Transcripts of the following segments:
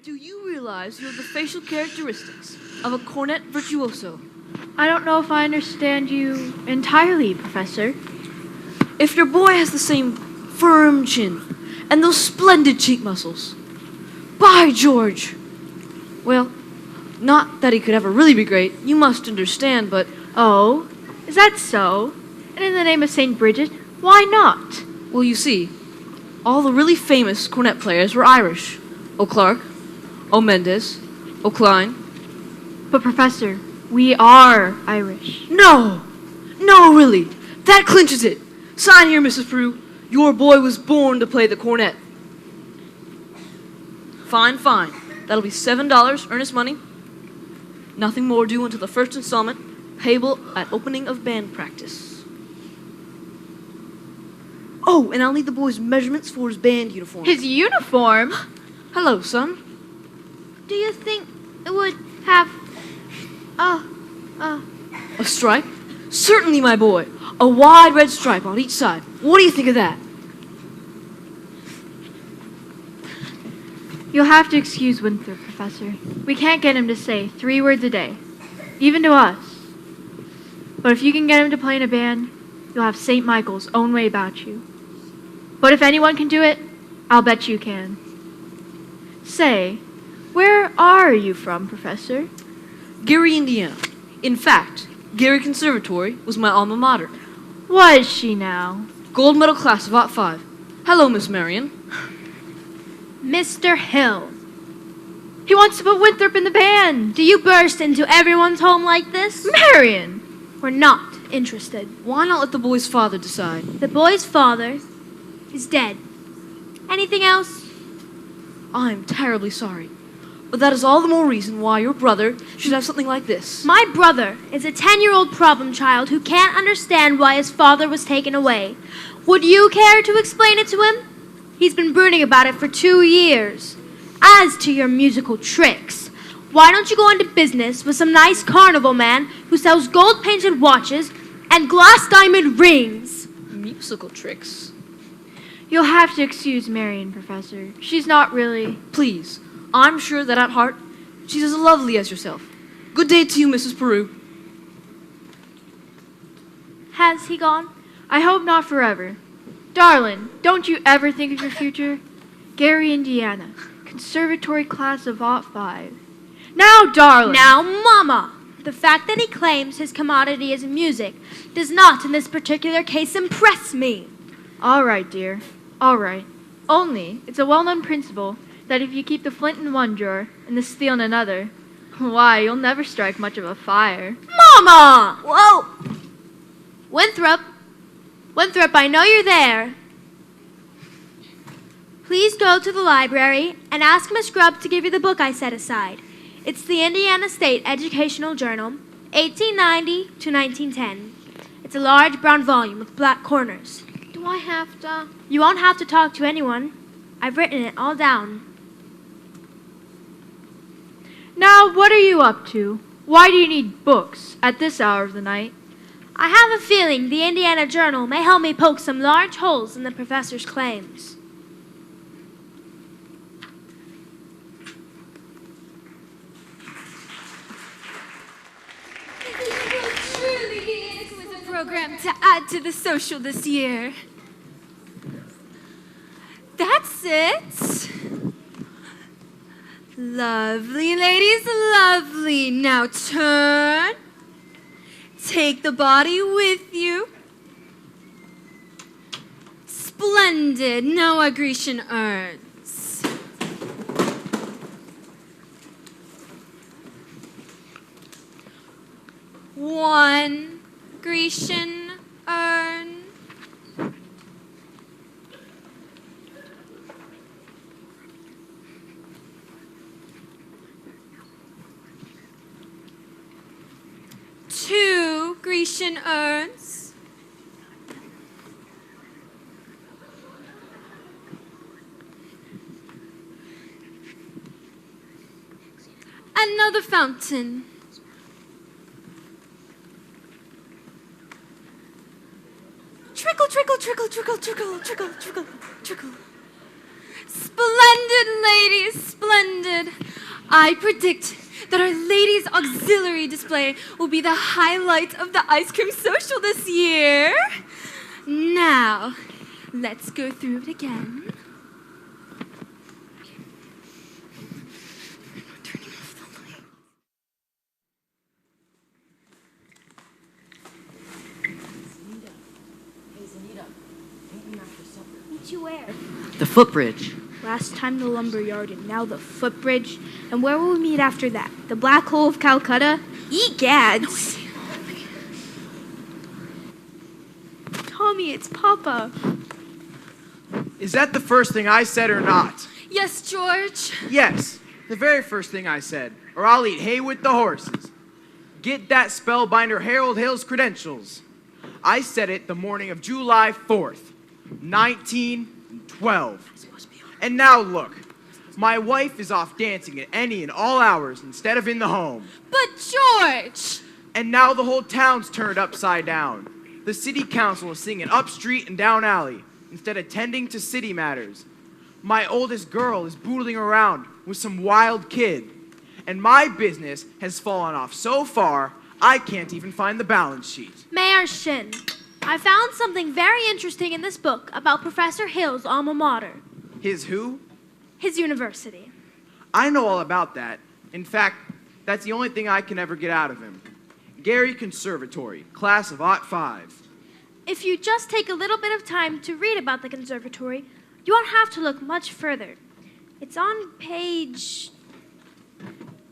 Do you realize you have the facial characteristics of a cornet virtuoso? I don't know if I understand you entirely, Professor. If your boy has the same firm chin and those splendid cheek muscles, by George! Well, not that he could ever really be great, you must understand, but... Oh, is that so? And in the name of St. Bridget, why not? Well, you see, all the really famous cornet players were Irish. O'Clark, O'Mendes, O'Klein. But Professor, we are Irish. No, really, that clinches it. Sign here, Mrs. Prue. Your boy was born to play the cornet. Fine. That'll be $7 earnest money. Nothing more due until the first installment, payable at opening of band practice. Oh, and I'll need the boy's measurements for his band uniform. His uniform? Hello, son. Do you think it would have A stripe? Certainly, my boy. A wide red stripe on each side. What do you think of that? You'll have to excuse Winthrop, Professor. We can't get him to say 3 words a day, even to us. But if you can get him to play in a band, you'll have St. Michael's own way about you. But if anyone can do it, I'll bet you can. Say, where are you from, Professor? Gary, Indiana. In fact, Gary Conservatory was my alma mater. Was she now? Gold medal class of '05. Hello, Miss Marion. Mr. Hill? He wants to put Winthrop in the band. Do you burst into everyone's home like this? Marion! We're not interested. Why not let the boy's father decide? The boy's father is dead. Anything else? I'm terribly sorry, but that is all the more reason why your brother should have something like this. My brother is a 10-year-old problem child who can't understand why his father was taken away. Would you care to explain it to him? He's been brooding about it for 2 years. As to your musical tricks, why don't you go into business with some nice carnival man who sells gold-painted watches and glass diamond rings? Musical tricks? You'll have to excuse Marion, Professor. She's not really... Please, I'm sure that at heart, she's as lovely as yourself. Good day to you, Mrs. Peru. Has he gone? I hope not forever. Darling, don't you ever think of your future? Gary, Indiana, conservatory class of '05. Now, darling! Now, Mama! The fact that he claims his commodity is music does not, in this particular case, impress me. All right, dear. All right. Only, it's a well-known principle that if you keep the flint in one drawer and the steel in another, why, you'll never strike much of a fire. Mama! Whoa! Winthrop, I know you're there. Please go to the library and ask Miss Grubb to give you the book I set aside. It's the Indiana State Educational Journal, 1890 to 1910. It's a large brown volume with black corners. Do I have to? You won't have to talk to anyone. I've written it all down. Now, what are you up to? Why do you need books at this hour of the night? I have a feeling the Indiana Journal may help me poke some large holes in the professor's claims. Program to add to the social this year. That's it. Lovely, ladies, lovely. Now turn. Take the body with you. Splendid. Now our Grecian urns. One Grecian urn. Two Grecian urns. Another fountain. Trickle, trickle, trickle, trickle, trickle, trickle, trickle, trickle. Splendid, ladies, splendid. I predict that our ladies' auxiliary display will be the highlight of the ice cream social this year. Now, let's go through it again. Meet you where? The footbridge. Last time the lumber yard and now the footbridge. And where will we meet after that? The black hole of Calcutta? Egads! Tommy, it's Papa. Is that the first thing I said or not? Yes, George. Yes, the very first thing I said, or I'll eat hay with the horses. Get that spellbinder Harold Hill's credentials. I said it the morning of July 4th, 1912. And now look, my wife is off dancing at any and all hours instead of in the home. But George! And now the whole town's turned upside down. The city council is singing up street and down alley instead of tending to city matters. My oldest girl is boodling around with some wild kid. And my business has fallen off so far, I can't even find the balance sheet. Mayor Shin, I found something very interesting in this book about Professor Hill's alma mater, His who? his university. I know all about that. In fact, that's the only thing I can ever get out of him. Gary Conservatory, class of '05. If you just take a little bit of time to read about the conservatory, you won't have to look much further. It's on page...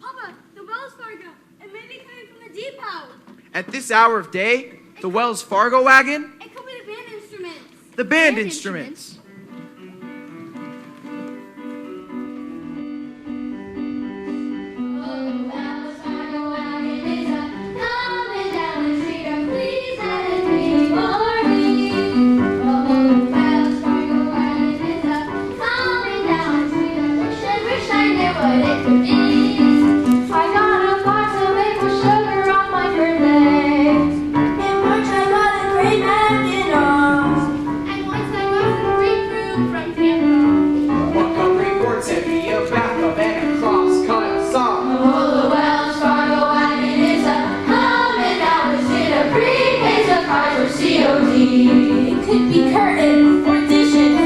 Papa, the Wells Fargo. It may be coming from the depot. At this hour of day, the Wells Fargo wagon, It could be the band instruments. the band instruments. Montgomery Ford sent me a backup and a cross-cut song. It could be curtains or dishes.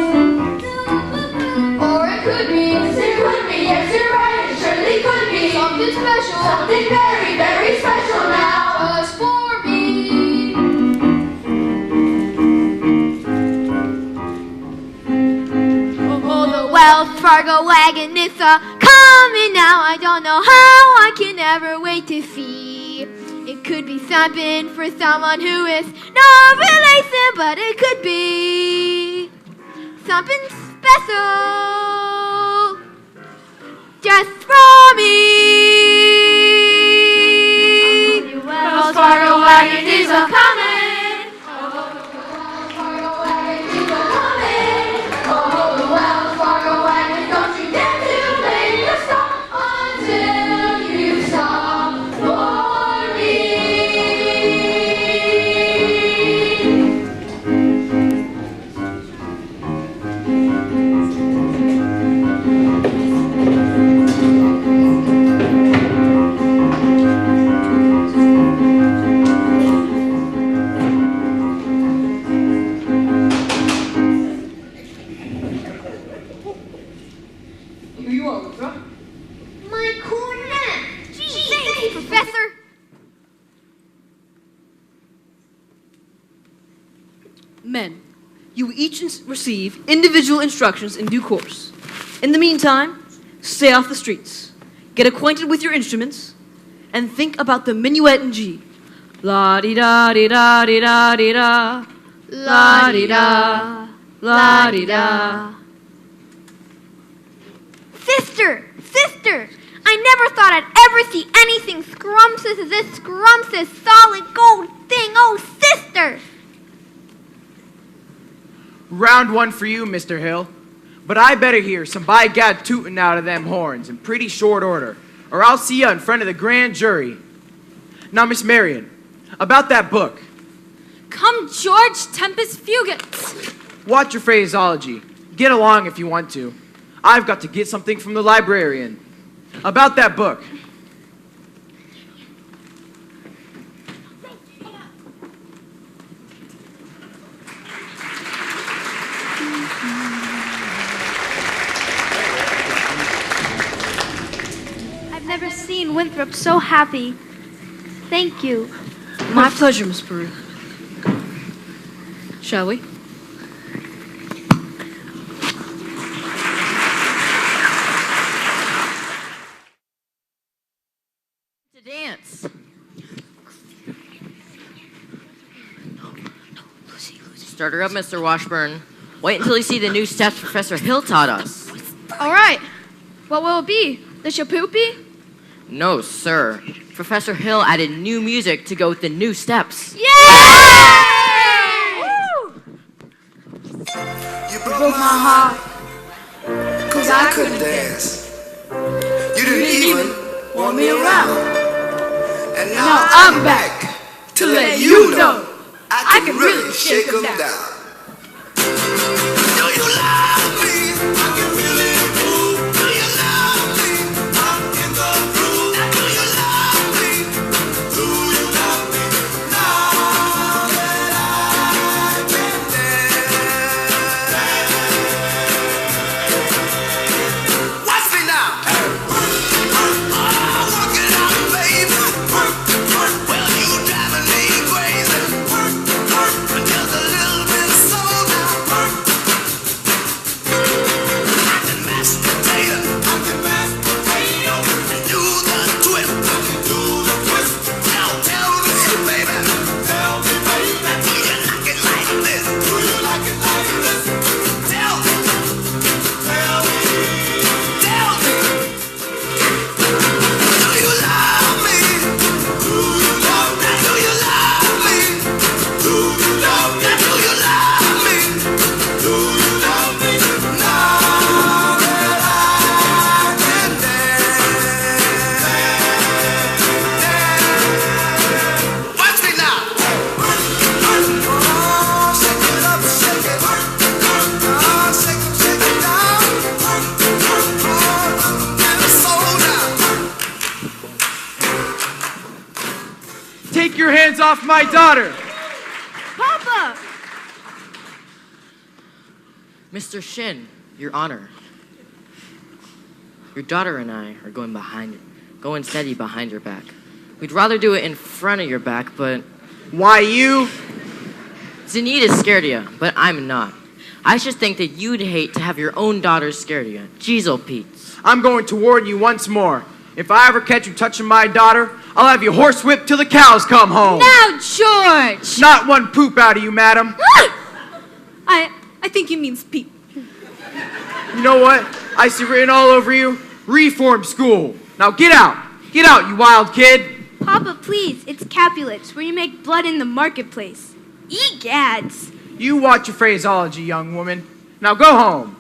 Or it could be, yes it could be, yes you're right, it surely could be something special, something very, very special now, just for me. Oh, the Wells Fargo wagon is coming now. I don't know how, I can never wait to see. It could be something for someone who is no relation, but it could be something special just for me. The Wells Fargo wagon is coming. My cornet! Gee, thank you, Professor. Men, you each receive individual instructions in due course. In the meantime, stay off the streets, get acquainted with your instruments, and think about the minuet in G. La-di-da-di-da-di-da-di-da. La-di-da. La-di-da. Sister! Sister! I never thought I'd ever see anything scrumptious as this scrumptious solid gold thing. Oh, sister! Round one for you, Mr. Hill. But I better hear some by gad tootin' out of them horns in pretty short order, or I'll see you in front of the grand jury. Now, Miss Marion, about that book. Come, George Tempest Fugit. Watch your phraseology. Get along if you want to. I've got to get something from the librarian. About that book. I've never seen Winthrop so happy. Thank you. My pleasure, Miss Peru. Shall we? To dance. Start her up, Mr. Washburn. Wait until you see the new steps Professor Hill taught us. All right. What will it be? The shapoopy? No, sir. Professor Hill added new music to go with the new steps. Yay! You broke my heart, 'cause I couldn't dance. You didn't even want me around. And now I'm back to let you know I can really shake 'em down. Do you love me? I can really move. Do you love me? I'm in the groove. Now do you love me? Do you love me? Now that I can dance. Watch me now. Oh, work it out, baby. Well, you driving me crazy. Just a little bit of soul now. I can mash potato. And do the twist. Now tell me, baby. Do you like it like this? Tell me. Tell me. Do you love me? Do you love me? Do you love me? Do you love me? Do you love me? Do you love me? Now that I can dance. Watch me now. Oh, shake it up, shake it. Oh, shake it down. Oh, and soul now. Take your hands off my daughter! Papa! Mr. Shin, Your Honor. Your daughter and I are going steady behind your back. We'd rather do it in front of your back, but Why you? Zenita's scared of you, but I'm not. I just think that you'd hate to have your own daughter scared of you. Jeez, oh Pete's. I'm going to warn you once more. If I ever catch you touching my daughter, I'll have you horsewhipped till the cows come home. Now, George! Not one poop out of you, madam. I think you mean Pete. You know what? I see written all over you, reform school. Now get out. Get out, you wild kid. Papa, please. It's Capulets, where you make blood in the marketplace. Egads. You watch your phraseology, young woman. Now go home.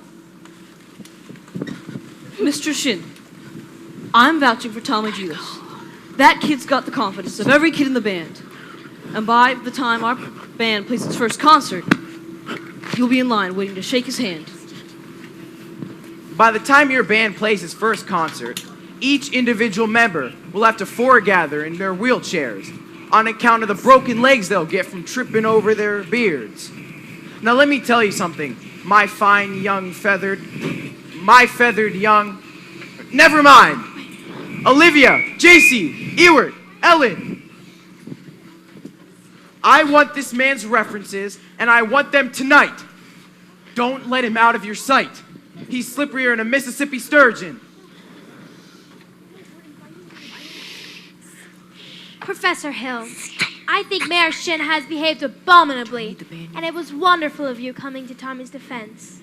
Mr. Shin, I'm vouching for Tommy Gilas. That kid's got the confidence of every kid in the band. And by the time our band plays its first concert, you'll be in line waiting to shake his hand. By the time your band plays its first concert, each individual member will have to foregather in their wheelchairs on account of the broken legs they'll get from tripping over their beards. Now let me tell you something, my fine young feathered young, never mind. Olivia, JC, Ewart, Ellen. I want this man's references, and I want them tonight. Don't let him out of your sight. He's slipperier than a Mississippi sturgeon. Professor Hill, I think Mayor Shin has behaved abominably, and it was wonderful of you coming to Tommy's defense.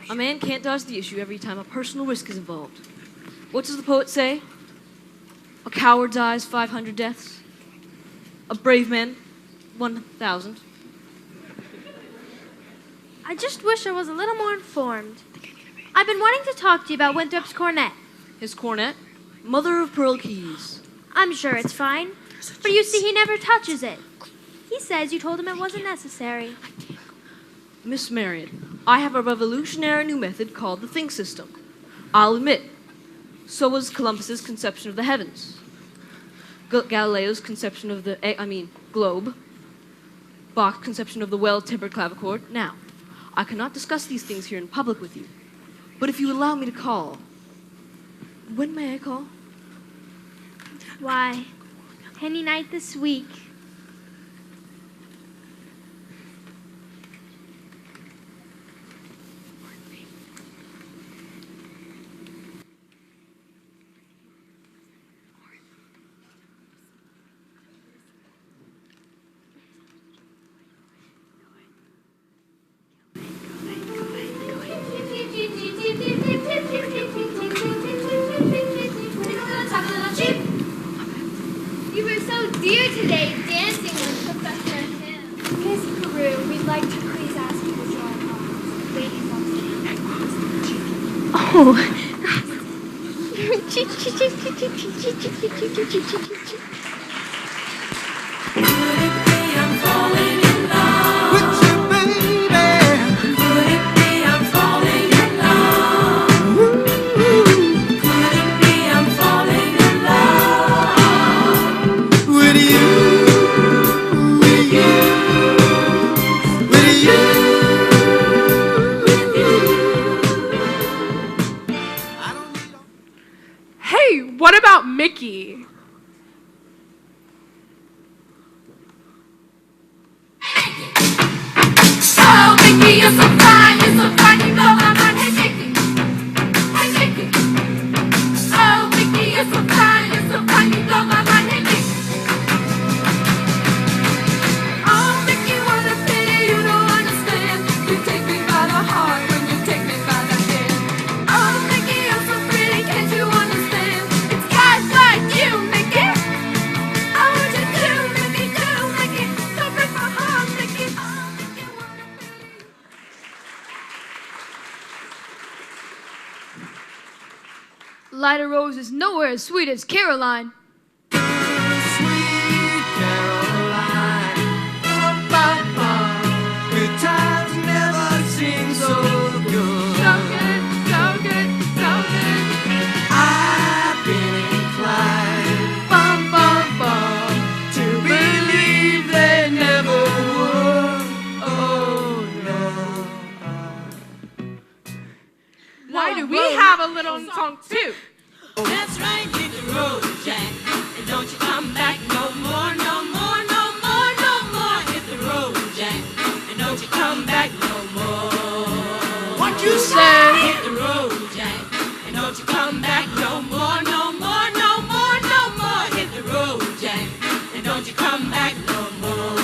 A man can't dodge the issue every time a personal risk is involved. What does the poet say? A coward dies 500 deaths. A brave man, 1,000. I just wish I was a little more informed. I've been wanting to talk to you about Winthrop's cornet. His cornet, mother of pearl keys. I'm sure it's fine, but you see, he never touches it. He says you told him it wasn't necessary. Miss Marion, I have a revolutionary new method called the think system. I'll admit, so was Columbus's conception of the heavens, Galileo's conception of the globe, Bach's conception of the well-tempered clavichord. Now, I cannot discuss these things here in public with you, but if you allow me to call, when may I call? Why, any night this week. You were so dear today, dancing with Professor Hill. Miss Peru, we'd like to please ask you to join us. Ladies on stage. Hey, what about Mickey? Oh, Mickey, you're so fine, you blow my mind. Hey, Mickey, hey, Mickey. Oh, Mickey, you're so fine, you blow my mind. Hey, Mickey. Oh, Mickey, what a pity you don't understand. You take me by the heart when you take me by the hand. Oh, Mickey, you're so pretty, can't you understand? It's guys like you, Mickey. Oh, what you do, Mickey, don't break my heart, Mickey. Oh, Mickey, what a pity. Lida Rose is nowhere as sweet as Caroline. Sweet Caroline, good times never seem so good. So good, so good, so good. I've been inclined, to believe they never would. Oh no. Why do we have a little song too? That's right, hit the road, Jack. And don't you come back no more, no more, no more, no more. Hit the road, Jack. And don't you come back no more. What you say? Hit the road, Jack. And don't you come back no more, no more, no more, no more. Hit the road, Jack. And don't you come back no more.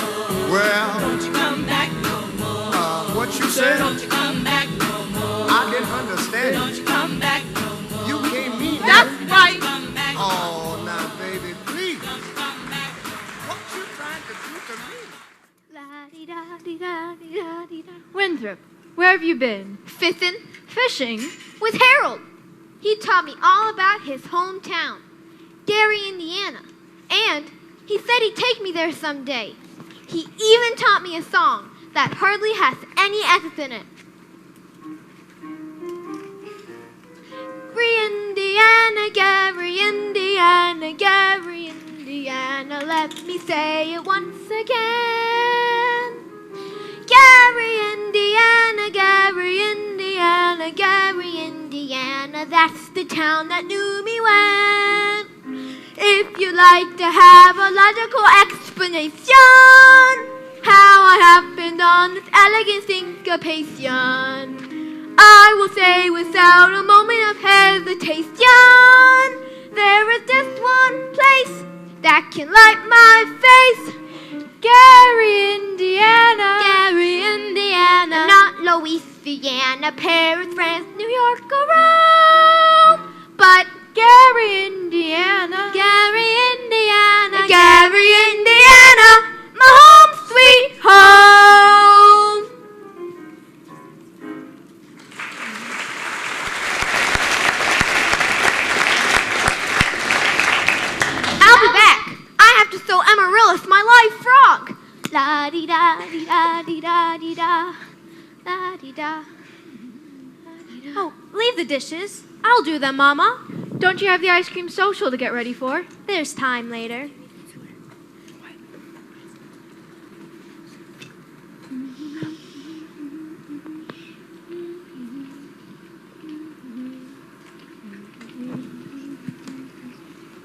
Well, Don't you come back no more. what you say? Don't you come back no more. I didn't understand. Don't you come back no more. You can't mean That's that. right. Come back. Oh, now, baby, please. Don't you come back. What you trying to do to me? La-di-da-di-da-di-da-di-da. Winthrop, where have you been? Fissin' Fishing? with Harold. He taught me all about his hometown, Gary, Indiana. And he said he'd take me there someday. He even taught me a song that hardly has any S's in it. Gary, Indiana, Gary, Indiana, let me say it once again. Gary, Indiana, Gary, Indiana, Gary, Indiana, that's the town that knew me when. If you'd like to have a logical explanation, how I happened on this elegant syncopation, I will say without a moment of hesitation, there is just one place that can light my face. Gary, Indiana. Gary, Indiana. Not Louisiana, Paris, France, New York, or Rome. But Gary, Indiana. Gary, Indiana. Gary, Indiana. My home sweet home. I'll be back. I have to sew Amaryllis my live frog. La di da di da di da di da. La-di-da. Oh, leave the dishes. I'll do them, Mama. Don't you have the ice cream social to get ready for? There's time later.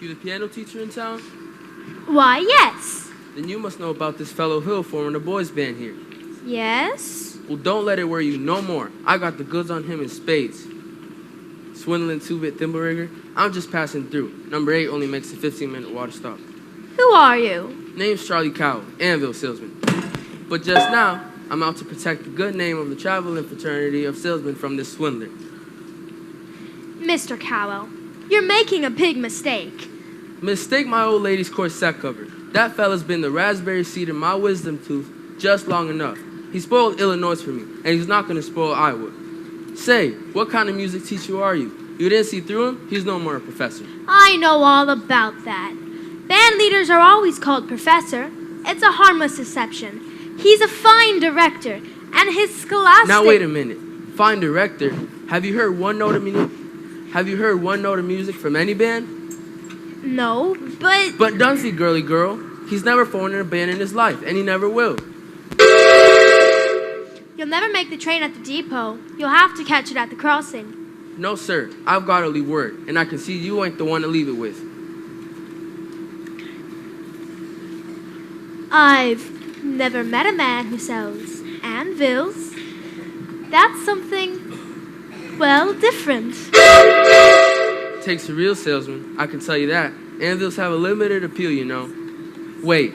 You the piano teacher in town? Why, yes. Then you must know about this fellow Hill forming a boys band here. Yes? Well, don't let it worry you no more. I got the goods on him in spades. Swindling 2-bit thimble rigger. I'm just passing through. Number 8 only makes a 15-minute water stop. Who are you? Name's Charlie Cowell, Anvil salesman. But just now, I'm out to protect the good name of the traveling fraternity of salesmen from this swindler. Mr. Cowell, you're making a big mistake. Mistake my old lady's corset cover. That fella's been the raspberry seed in my wisdom tooth just long enough. He spoiled Illinois for me, and he's not going to spoil Iowa. Say, what kind of music teacher are you? You didn't see through him? He's no more a professor. I know all about that. Band leaders are always called professor. It's a harmless deception. He's a fine director, and his scholastic... Now wait a minute. Fine director? Have you heard one note of music from any band? No, but... But Dunphy, girly girl. He's never formed in a band in his life, and he never will. You'll never make the train at the depot. You'll have to catch it at the crossing. No, sir. I've got to leave word, and I can see you ain't the one to leave it with. I've never met a man who sells anvils. That's something, well, different. Takes a real salesman, I can tell you that. Anvils have a limited appeal, you know. Wait,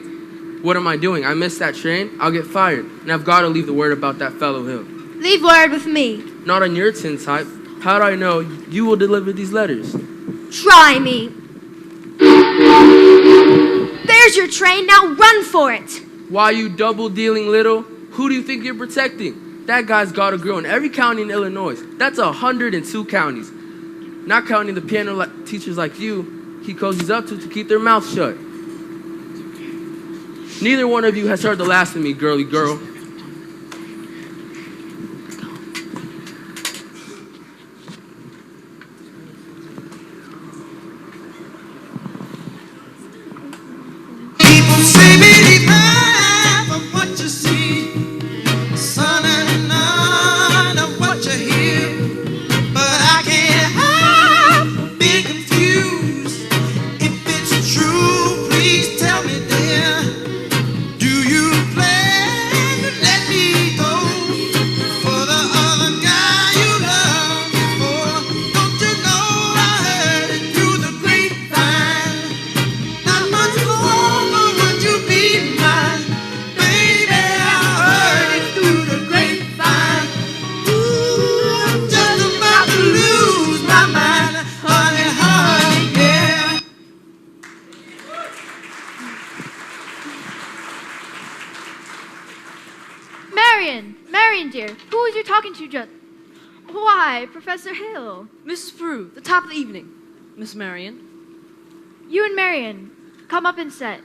what am I doing? I missed that train? I'll get fired, and I've got to leave the word about that fellow Hill. Leave word with me. Not on your tin type. How do I know you will deliver these letters? Try me. There's your train, now run for it. Why, you double-dealing little? Who do you think you're protecting? That guy's got a girl in every county in Illinois. That's 102 counties. Not counting the piano teachers like you, he cozies up to keep their mouths shut. Neither one of you has heard the last of me, girly girl. People say believe half of what you see, son, and none of what you hear. But I can't help being confused. If it's true, please tell me, dear. Do you plan to let me go for the other guy you love before? Don't you know I heard it through the grapevine? Not much longer would you be mine, baby. I heard it through the grapevine. Ooh, I'm just about to lose my mind, honey, honey, yeah. Marion dear, who was you talking to just... Why, Professor Hill. Mrs. Peru, the top of the evening. Miss Marion. You and Marion, come up and sit.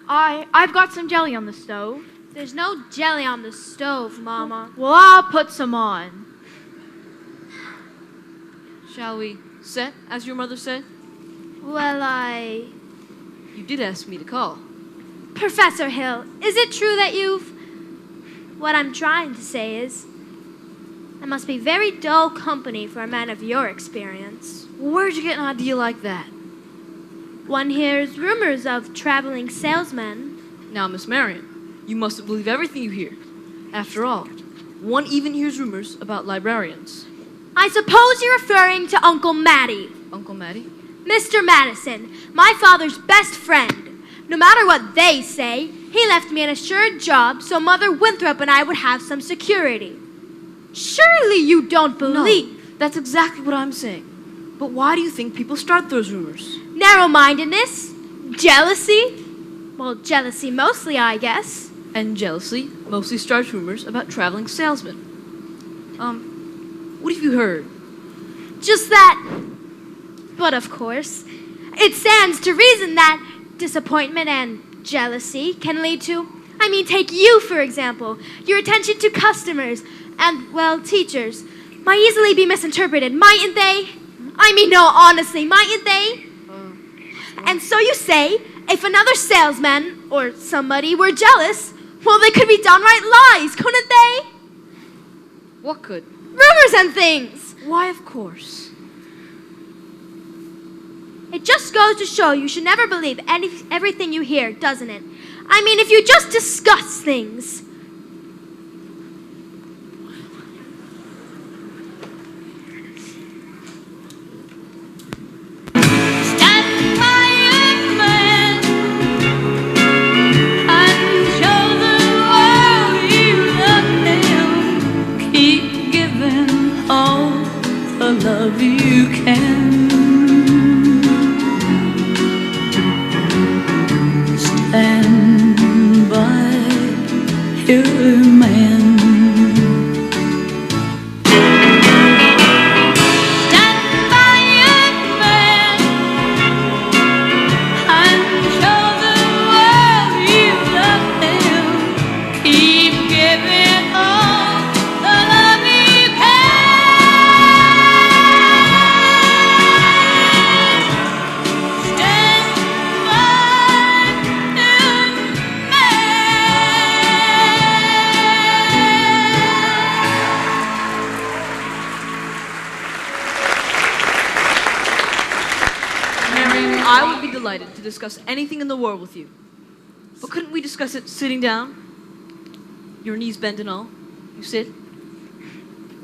I've got some jelly on the stove. There's no jelly on the stove, Mama. Well, I'll put some on. Shall we set, as your mother said? Well, You did ask me to call. Professor Hill, is it true that you've... What I'm trying to say is, that must be very dull company for a man of your experience. Where'd you get an idea like that? One hears rumors of traveling salesmen. Now, Miss Marion, you mustn't believe everything you hear. After all, one even hears rumors about librarians. I suppose you're referring to Uncle Matty. Uncle Matty? Mr. Madison, my father's best friend. No matter what they say, he left me an assured job so Mother Winthrop and I would have some security. Surely you don't believe... No, that's exactly what I'm saying. But why do you think people start those rumors? Narrow-mindedness? Jealousy? Well, jealousy mostly, I guess. And jealousy mostly starts rumors about traveling salesmen. What have you heard? Just that... But of course, it stands to reason that disappointment and jealousy can lead to... take you, for example. Your attention to customers, and, well, teachers might easily be misinterpreted, mightn't they? I mean, no, honestly, mightn't they? And so you say, if another salesman or somebody were jealous, well, they could be downright lies, couldn't they? What could? Rumors and things. Why, of course. It just goes to show you should never believe everything you hear, doesn't it? I mean, if you just discuss things. Stand by your man and show the world you love him. Keep giving all the love you can. Stand by your man. Stand by your man and show the world you love him. Keep giving all the love you can. Stand by. Mary, I would be delighted to discuss anything in the world with you. But couldn't we discuss it sitting down? Your knees bent and all. You sit.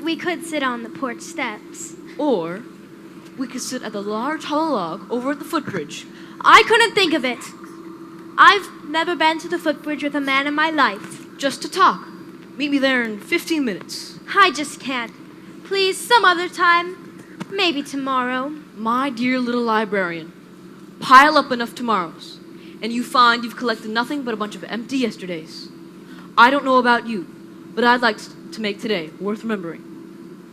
We could sit on the porch steps. Or we could sit at the large hollow log over at the footbridge. I couldn't think of it. I've never been to the footbridge with a man in my life. Just to talk. Meet me there in 15 minutes. I just can't. Please, some other time. Maybe tomorrow. My dear little librarian, pile up enough tomorrows, and you find you've collected nothing but a bunch of empty yesterdays. I don't know about you, but I'd like to make today worth remembering.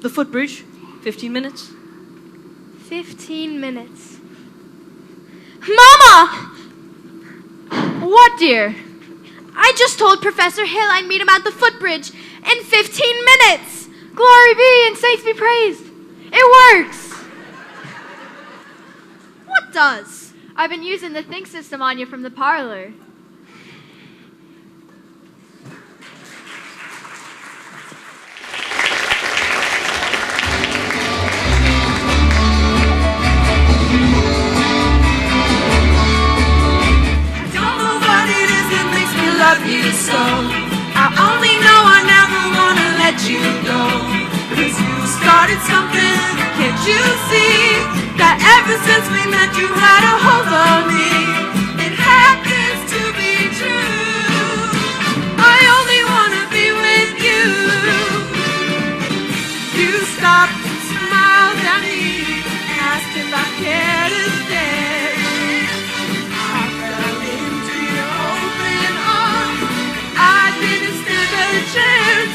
The footbridge, 15 minutes. 15 minutes. Mama! What, dear? I just told Professor Hill I'd meet him at the footbridge in 15 minutes. Glory be and saints be praised. It works. What does? I've been using the think system on you from the parlor. Don't know what it is that makes me love you so. I only know I never wanna let you go. 'Cause you started something, can't you see? That ever since we met you had a hold on me. It happens to be true. I only wanna be with you. You stopped and smiled at me, asked if I cared to stay. I fell into your open arms. I didn't stand a chance.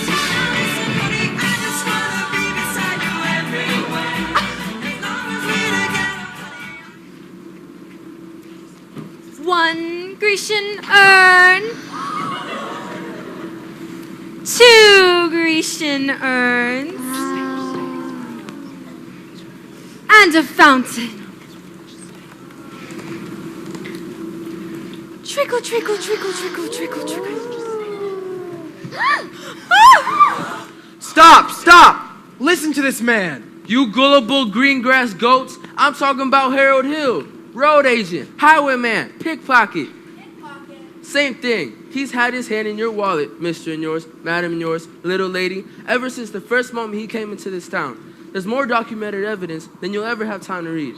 Somebody, I just wanna be beside you everywhere. As long as we're together. One Grecian urn. 2 Grecian urns. And a fountain. Trickle, trickle, trickle, trickle, trickle, trickle. Stop! Stop! Listen to this man. You gullible green grass goats. I'm talking about Harold Hill, road agent, highwayman, pickpocket. Same thing. He's had his hand in your wallet, Mr. and yours, Madam and yours, little lady, ever since the first moment he came into this town. There's more documented evidence than you'll ever have time to read.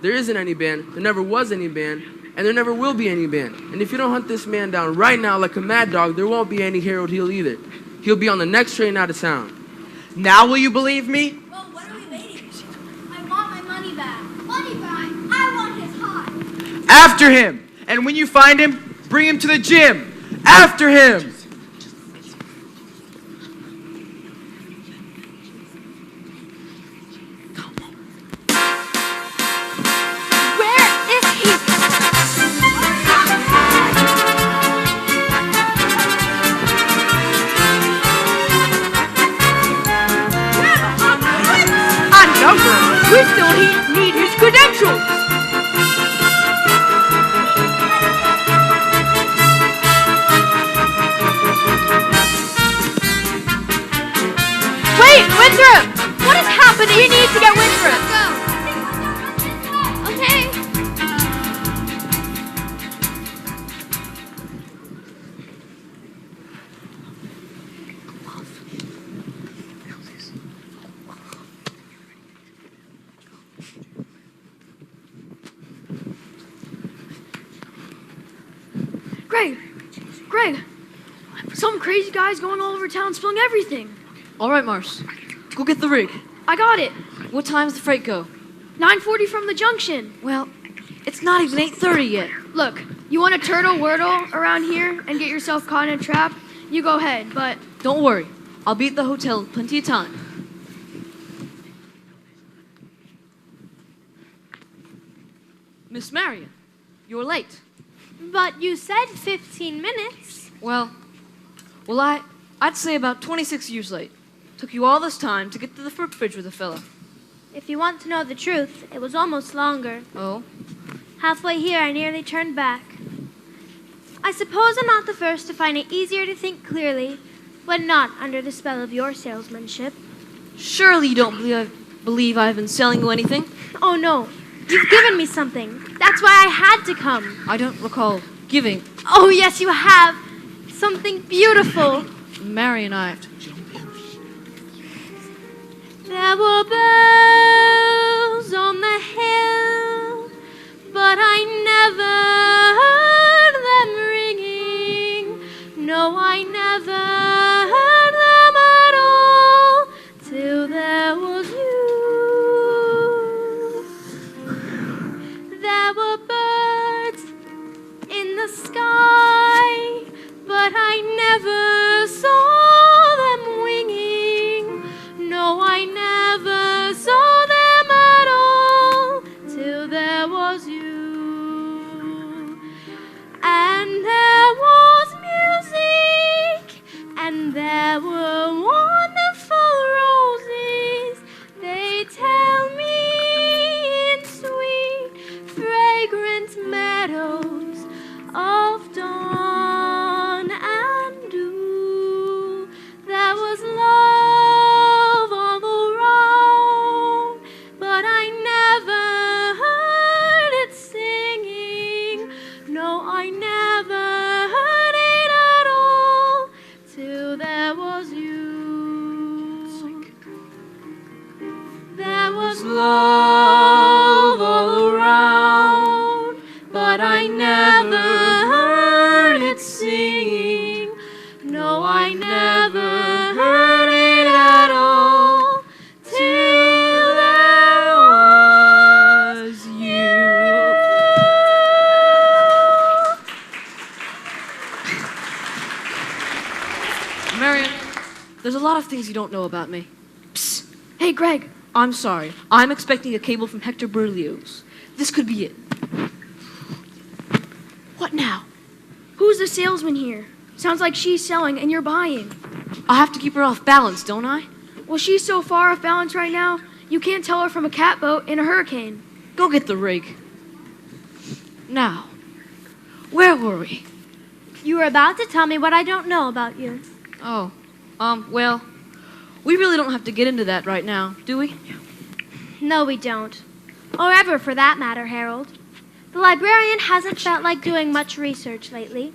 There isn't any band, there never was any band, and there never will be any band. And if you don't hunt this man down right now like a mad dog, there won't be any Harold Hill either. He'll be on the next train out of town. Now will you believe me? Well, what are we waiting for? I want my money back. Money back? I want his heart. After him! And when you find him, bring him to the gym! After him! Where is he? Greg, some crazy guy's going all over town spilling everything. All right, Mars. Go get the rig. I got it. What time does the freight go? 9:40 from the junction. Well, it's not even 8:30 yet. Look, you want to turtle wordle around here and get yourself caught in a trap? You go ahead, but Don't worry. I'll be at the hotel in plenty of time. Miss Marion, you're late. But you said 15 minutes. Well, I'd say about 26 years late. Took you all this time to get to the fruit bridge with a fella. If you want to know the truth, it was almost longer. Oh? Halfway here, I nearly turned back. I suppose I'm not the first to find it easier to think clearly when not under the spell of your salesmanship. Surely you don't believe I've been selling you anything? Oh no, you've given me something. That's why I had to come. I don't recall giving. Oh yes, you have. Something beautiful. Marion, I have to. There were bells on the hill, but I never heard them ringing. No, I never heard them at all till there was you. There were birds in the sky, but I never saw them winging. No, I never saw them at all till there was you. And there was music, and there were wonderful roses. They tell me in sweet, fragrant meadows of dawn and dew. There was love all around, but I never heard it singing. No, I never heard it at all till there was you. There was love all around, but I never heard it singing. No, I never heard it at all till there was you. Marion, there's a lot of things you don't know about me. Psst. Hey, Greg. I'm sorry. I'm expecting a cable from Hector Berlioz. This could be it. What now? Who's the salesman here? Sounds like she's selling and you're buying. I have to keep her off balance, don't I? Well, she's so far off balance right now, you can't tell her from a catboat in a hurricane. Go get the rig. Now, where were we? You were about to tell me what I don't know about you. Oh, well, we really don't have to get into that right now, do we? No, we don't. Or ever, for that matter, Harold. The librarian hasn't felt like doing much research lately.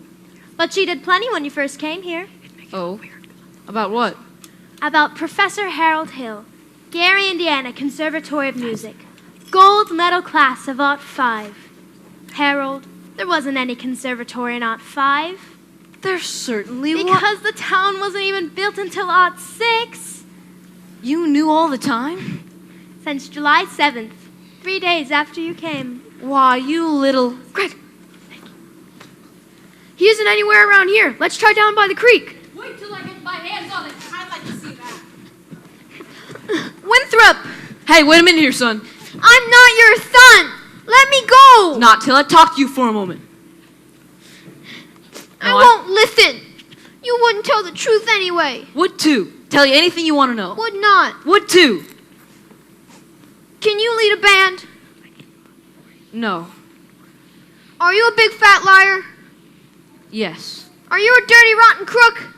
But she did plenty when you first came here. Oh? About what? About Professor Harold Hill, Gary, Indiana Conservatory of Music. Gold medal class of Ot 5. Harold, there wasn't any conservatory in Ot 5. There certainly was. Because the town wasn't even built until Ot 6. You knew all the time? Since July 7th, 3 days after you came. Why, you little... Greg! He isn't anywhere around here. Let's try down by the creek. Wait till I get my hands on it. I'd like to see that. Winthrop! Hey, wait a minute here, son. I'm not your son! Let me go! Not till I talk to you for a moment. I won't listen. You wouldn't tell the truth anyway. Would too. Tell you anything you want to know. Would not. Would too. Can you lead a band? No. Are you a big fat liar? Yes. Are you a dirty rotten crook?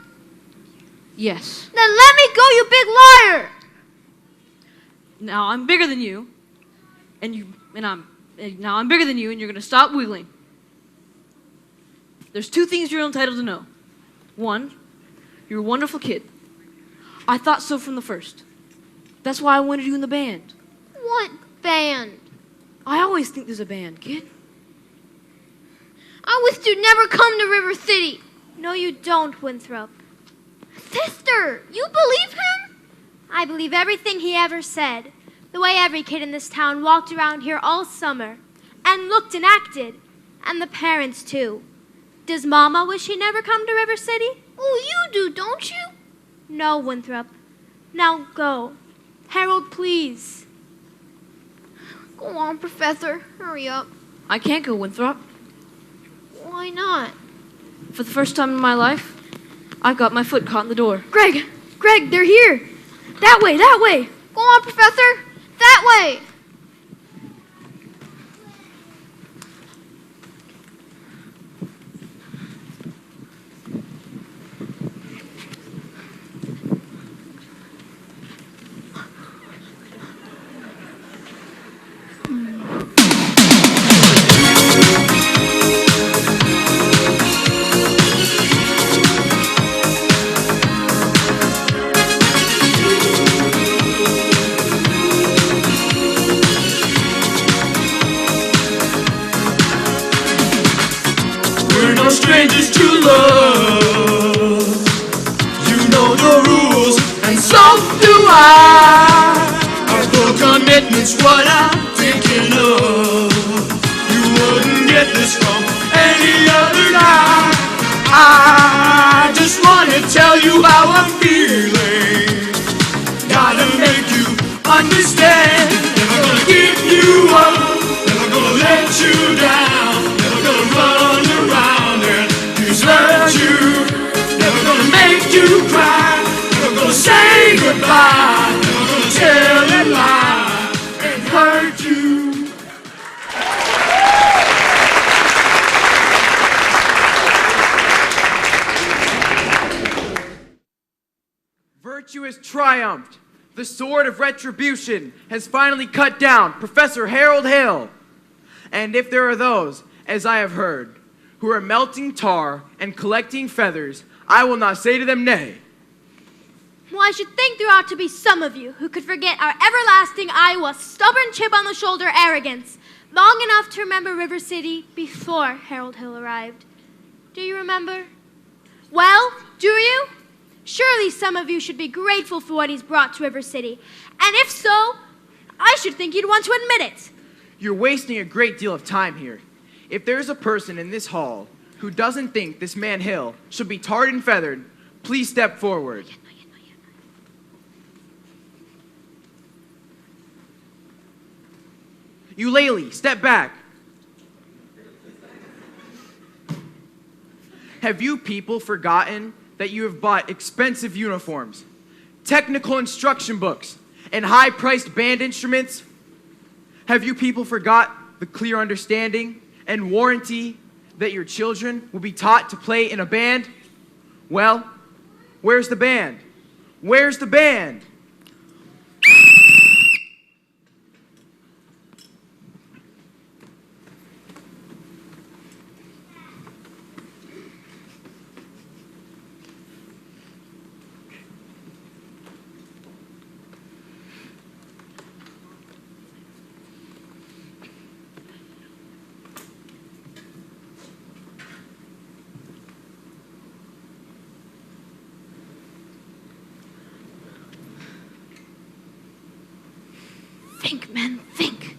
Yes. Then let me go, you big liar! Now I'm bigger than you, now I'm bigger than you, and you're gonna stop wiggling. There's two things you're entitled to know. One, you're a wonderful kid. I thought so from the first. That's why I wanted you in the band. What band? I always think there's a band, kid. I wish you'd never come to River City. No, you don't, Winthrop. Sister, you believe him? I believe everything he ever said. The way every kid in this town walked around here all summer and looked and acted. And the parents, too. Does Mama wish he'd never come to River City? Oh, you do, don't you? No, Winthrop. Now go. Harold, please. Go on, Professor. Hurry up. I can't go, Winthrop. Why not? For the first time in my life, I got my foot caught in the door. Greg, they're here. That way. Go on, Professor. That way. We're no strangers to love. You know the rules, and so do I. Our full commitment's what I'm thinking of. You wouldn't get this from any other guy. I just wanna tell you how I'm feeling. Gotta make you understand. Never gonna give you up. Never gonna let you down. Never gonna run around and desert you. Never gonna make you cry. Never gonna say goodbye. Never gonna tell a lie and hurt you. Virtue has triumphed. The sword of retribution has finally cut down Professor Harold Hill. And if there are those, as I have heard, who are melting tar and collecting feathers, I will not say to them nay. Well, I should think there ought to be some of you who could forget our everlasting Iowa stubborn chip on the shoulder arrogance long enough to remember River City before Harold Hill arrived. Do you remember? Well, do you? Surely some of you should be grateful for what he's brought to River City. And if so, I should think you'd want to admit it. You're wasting a great deal of time here. If there's a person in this hall who doesn't think this man Hill should be tarred and feathered, please step forward. Eulalie, step back. Have you people forgotten that you have bought expensive uniforms, technical instruction books, and high-priced band instruments? Have you people forgot the clear understanding and warranty that your children will be taught to play in a band? Well, where's the band? Where's the band? Think, men, think.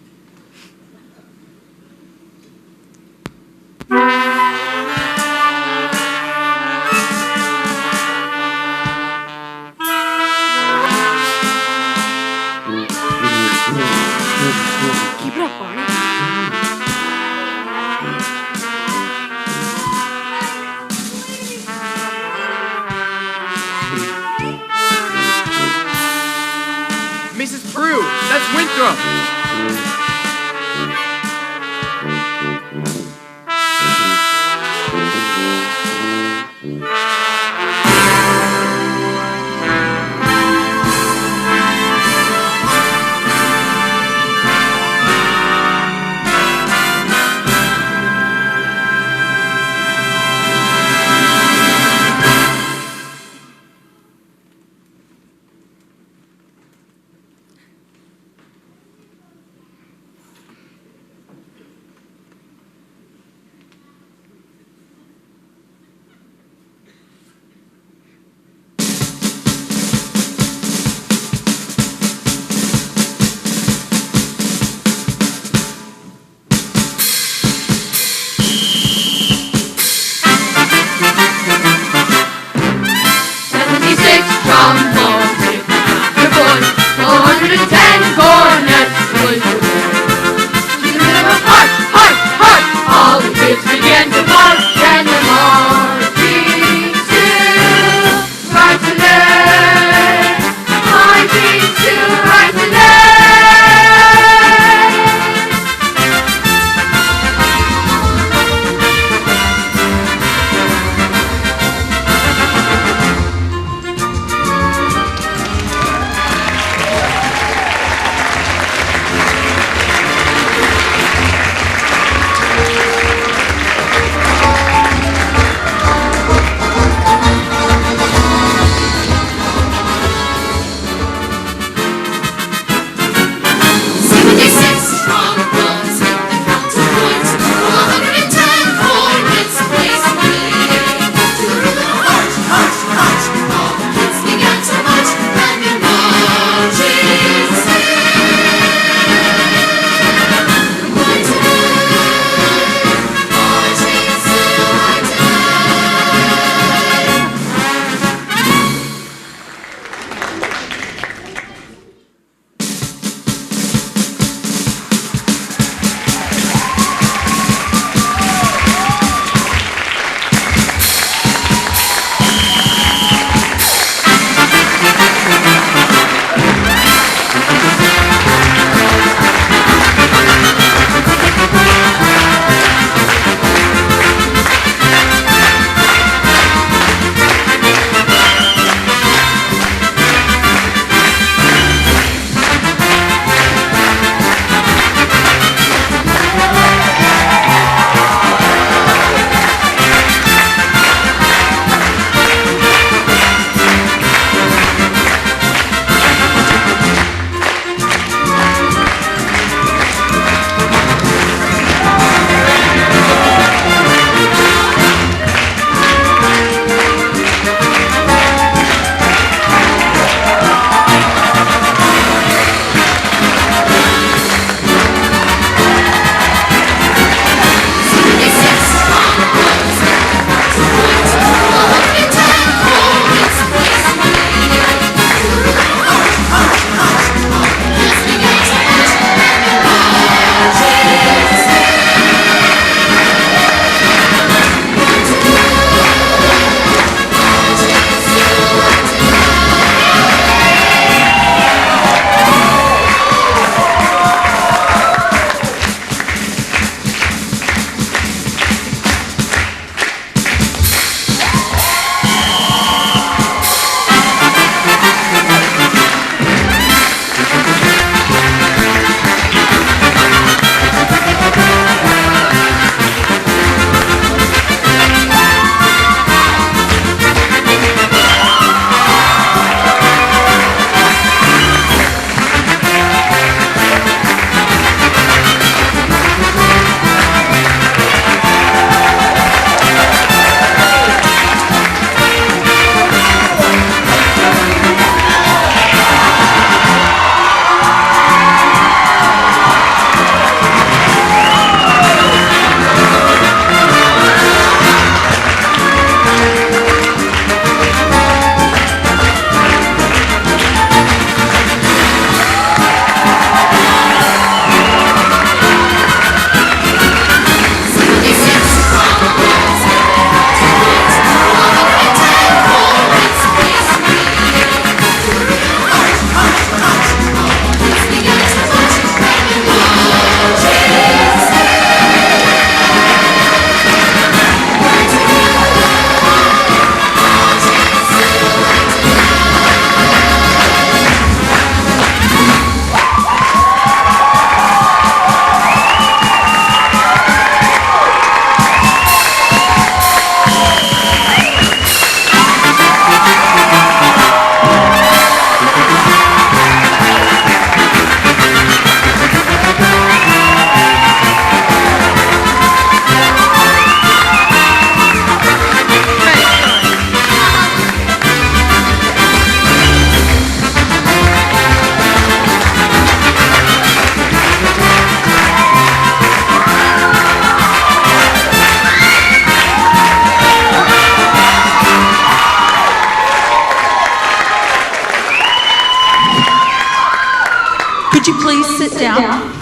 Keep it up, Barney. Mrs. Prue, that's Winthrop. sit down.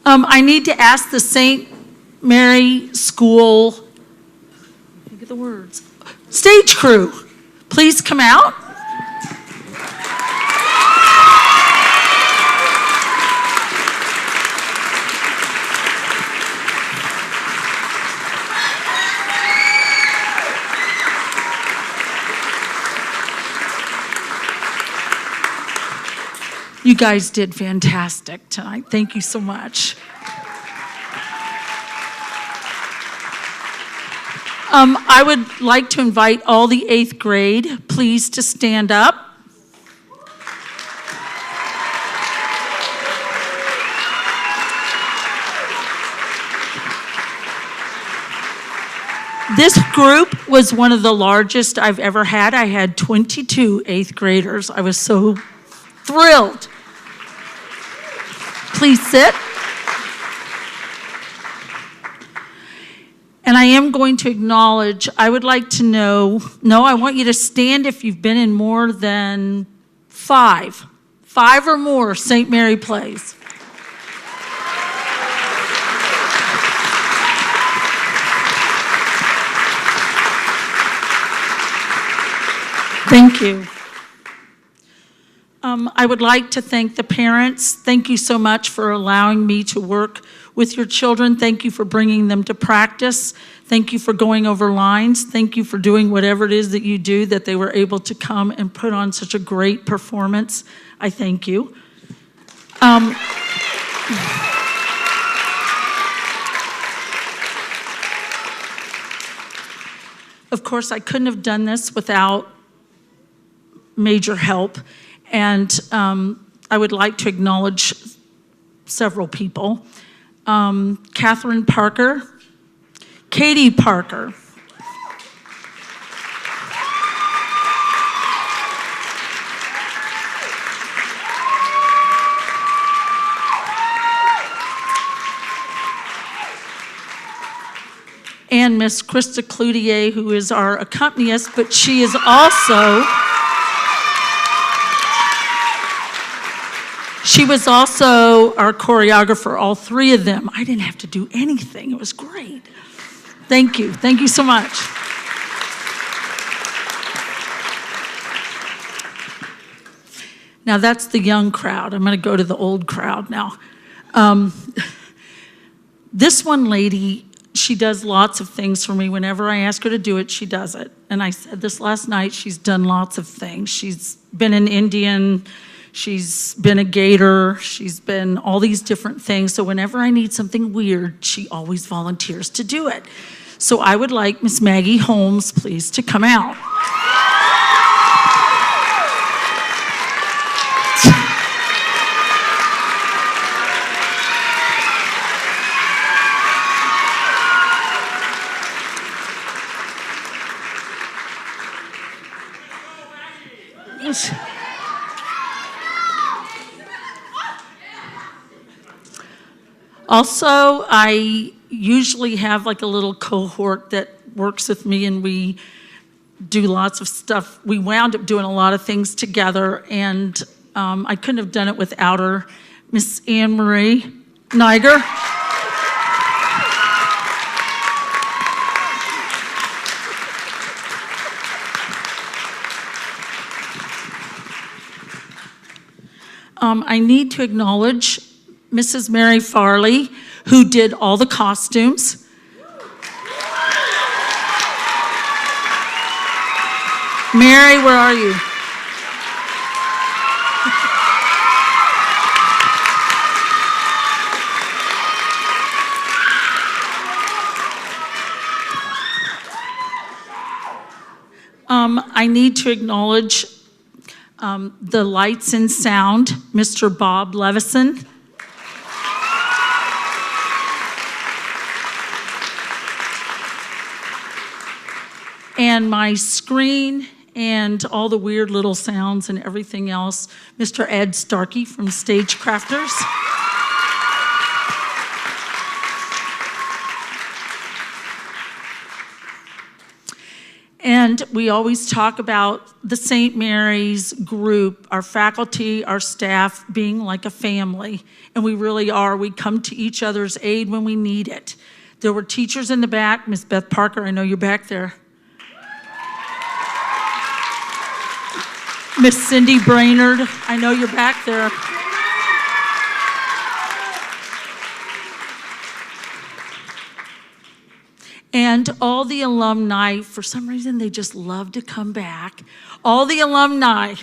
I need to ask the St. Mary School, think of the words, stage crew, please come out. You guys did fantastic tonight. Thank you so much. I would like to invite all the 8th grade, please, to stand up. This group was one of the largest I've ever had. I had 22 8th graders. I was so thrilled. Please sit. And I am going to acknowledge, I would like to know, I want you to stand if you've been in more than 5 or more St. Mary plays. Thank you. I would like to thank the parents. Thank you so much for allowing me to work with your children. Thank you for bringing them to practice. Thank you for going over lines. Thank you for doing whatever it is that you do, that they were able to come and put on such a great performance. I thank you. Of course, I couldn't have done this without major help. And I would like to acknowledge several people. Catherine Parker, Katie Parker, and Miss Krista Cloutier, who is our accompanist, but she is also She was also our choreographer, all 3 of them. I didn't have to do anything. It was great. Thank you. Thank you so much. Now that's the young crowd. I'm going to go to the old crowd now. This one lady, she does lots of things for me. Whenever I ask her to do it, she does it. And I said this last night, she's done lots of things. She's been an Indian. She's been a gator. She's been all these different things. So whenever I need something weird, she always volunteers to do it. So I would like Miss Maggie Holmes, please, to come out. Also, I usually have like a little cohort that works with me, and we do lots of stuff. We wound up doing a lot of things together, and I couldn't have done it without her. Miss Anne Marie Niger. I need to acknowledge Mrs. Mary Farley, who did all the costumes. Mary, where are you? I need to acknowledge the lights and sound, Mr. Bob Levison. And my screen and all the weird little sounds and everything else, Mr. Ed Starkey from Stagecrafters. And we always talk about the St. Mary's group, our faculty, our staff being like a family. And we really are. We come to each other's aid when we need it. There were teachers in the back. Miss Beth Parker, I know you're back there. Miss Cindy Brainerd, I know you're back there. And all the alumni, for some reason, they just love to come back. All the alumni.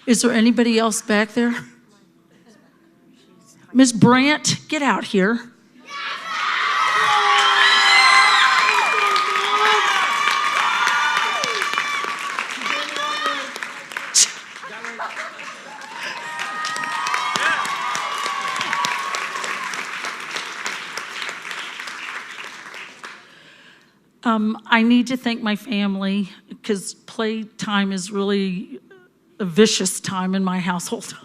Is there anybody else back there? Ms. Brandt, get out here. I need to thank my family because playtime is really a vicious time in my household.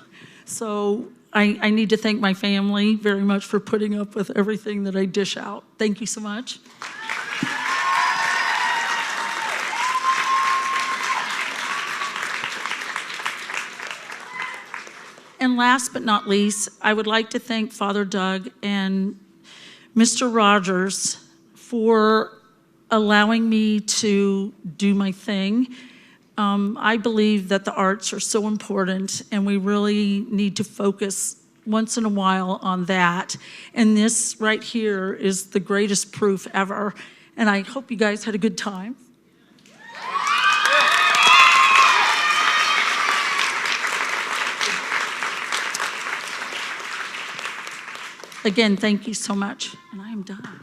So I need to thank my family very much for putting up with everything that I dish out. Thank you so much. And last but not least, I would like to thank Father Doug and Mr. Rogers for allowing me to do my thing. I believe that the arts are so important, and we really need to focus once in a while on that. And this right here is the greatest proof ever. And I hope you guys had a good time. Again, thank you so much. And I am done.